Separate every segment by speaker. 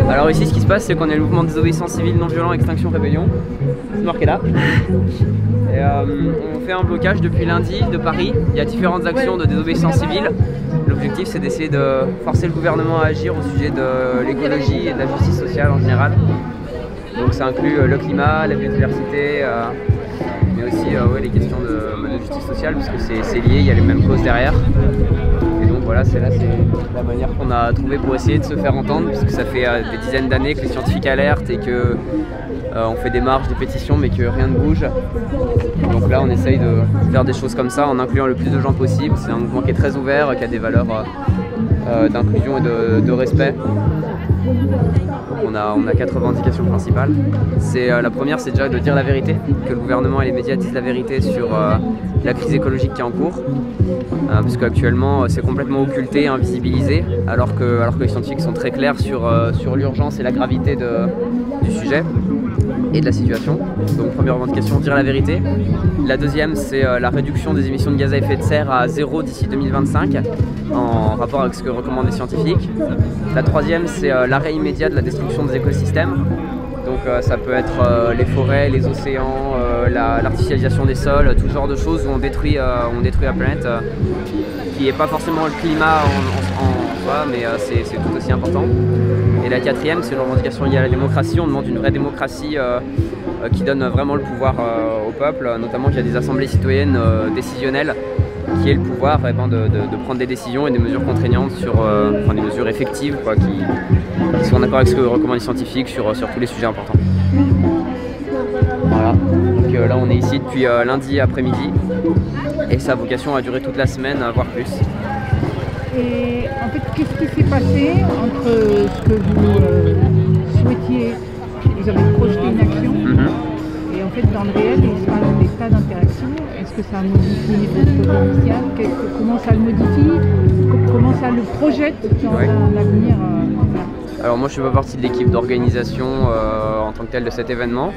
Speaker 1: Alors ici, ce qui se passe, c'est qu'on est le mouvement de désobéissance civile non violent Extinction Rébellion. C'est marqué là. Et on fait un blocage depuis lundi de Paris. Il y a différentes actions de désobéissance civile. L'objectif, c'est d'essayer de forcer le gouvernement à agir au sujet de l'écologie et de la justice sociale en général. Donc ça inclut le climat, la biodiversité, mais aussi les questions de justice sociale, parce que c'est lié, il y a les mêmes causes derrière. Et donc voilà, c'est la manière qu'on a trouvé pour essayer de se faire entendre, puisque ça fait des dizaines d'années que les scientifiques alertent et que on fait des marches, des pétitions, mais que rien ne bouge. Donc là, on essaye de faire des choses comme ça en incluant le plus de gens possible. C'est un mouvement qui est très ouvert, qui a des valeurs d'inclusion et de respect. Donc on a 4 revendications principales. La première, c'est déjà de dire la vérité, que le gouvernement et les médias disent la vérité sur la crise écologique qui est en cours, parce qu'actuellement c'est complètement occulté, invisibilisé, alors que les scientifiques sont très clairs sur l'urgence et la gravité du sujet et de la situation. Donc première revendication, dire la vérité. La deuxième, c'est la réduction des émissions de gaz à effet de serre à 0 d'ici 2025, en rapport avec ce que recommandent les scientifiques. La troisième, c'est l'arrêt immédiat de la destruction des écosystèmes. Donc ça peut être les forêts, les océans, l'artificialisation des sols, tout genre de choses où on détruit la planète, qui n'est pas forcément le climat en soi, mais c'est tout aussi important. Et la quatrième, c'est une revendication liée à la démocratie. On demande une vraie démocratie qui donne vraiment le pouvoir au peuple, notamment qu'il y a des assemblées citoyennes décisionnelles qui aient le pouvoir de prendre des décisions et des mesures contraignantes des mesures effectives qui sont en accord avec ce que recommandent les scientifiques sur tous les sujets importants. Voilà, donc là on est ici depuis lundi après-midi et sa vocation a duré toute la semaine, voire plus.
Speaker 2: Et en fait, qu'est-ce qui s'est passé entre ce que vous souhaitiez, vous avez projeté une action, et en fait dans le réel, il se passe des tas d'interactions. Est-ce que ça modifie votre projet initial? Comment ça le modifie? Comment ça le projette dans un avenir
Speaker 1: Alors moi je ne fais pas partie de l'équipe d'organisation en tant que telle de cet événement,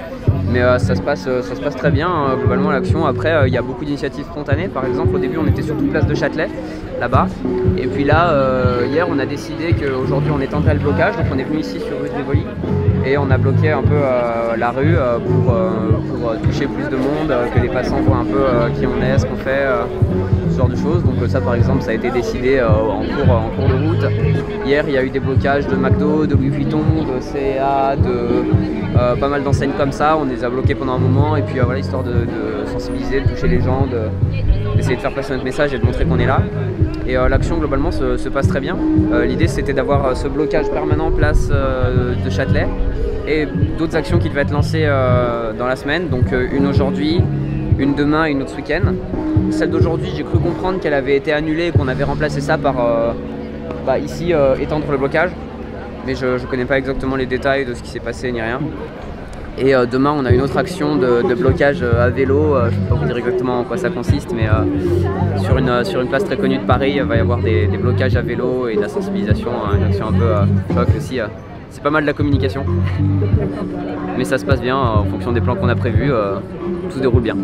Speaker 1: mais ça se passe très bien globalement l'action. Après il y a beaucoup d'initiatives spontanées. Par exemple au début on était surtout place de Châtelet, là-bas, et puis là hier on a décidé qu'aujourd'hui on étendrait le blocage, donc on est venu ici sur rue de Rivoli et on a bloqué un peu la rue pour toucher plus de monde, que les passants voient un peu qui on est, ce qu'on fait, ce genre de choses. Donc ça par exemple ça a été décidé en cours de route. Hier il y a eu des blocages de McDo, de Louis Vuitton, de CA, de pas mal d'enseignes comme ça. On les a bloqués pendant un moment et puis voilà, histoire de sensibiliser, de toucher les gens, d'essayer de faire passer notre message et de montrer qu'on est là. Et l'action globalement se passe très bien. L'idée c'était d'avoir ce blocage permanent place de Châtelet et d'autres actions qui devaient être lancées dans la semaine. Donc une aujourd'hui, une demain et une autre ce week-end. Celle d'aujourd'hui, j'ai cru comprendre qu'elle avait été annulée et qu'on avait remplacé ça par ici étendre le blocage. Mais je ne connais pas exactement les détails de ce qui s'est passé ni rien. Et demain on a une autre action de blocage à vélo, je ne peux pas vous dire exactement en quoi ça consiste, mais sur une place très connue de Paris, il va y avoir des blocages à vélo et de la sensibilisation, une action un peu choc aussi. C'est pas mal de la communication, mais ça se passe bien en fonction des plans qu'on a prévus, tout se déroule bien.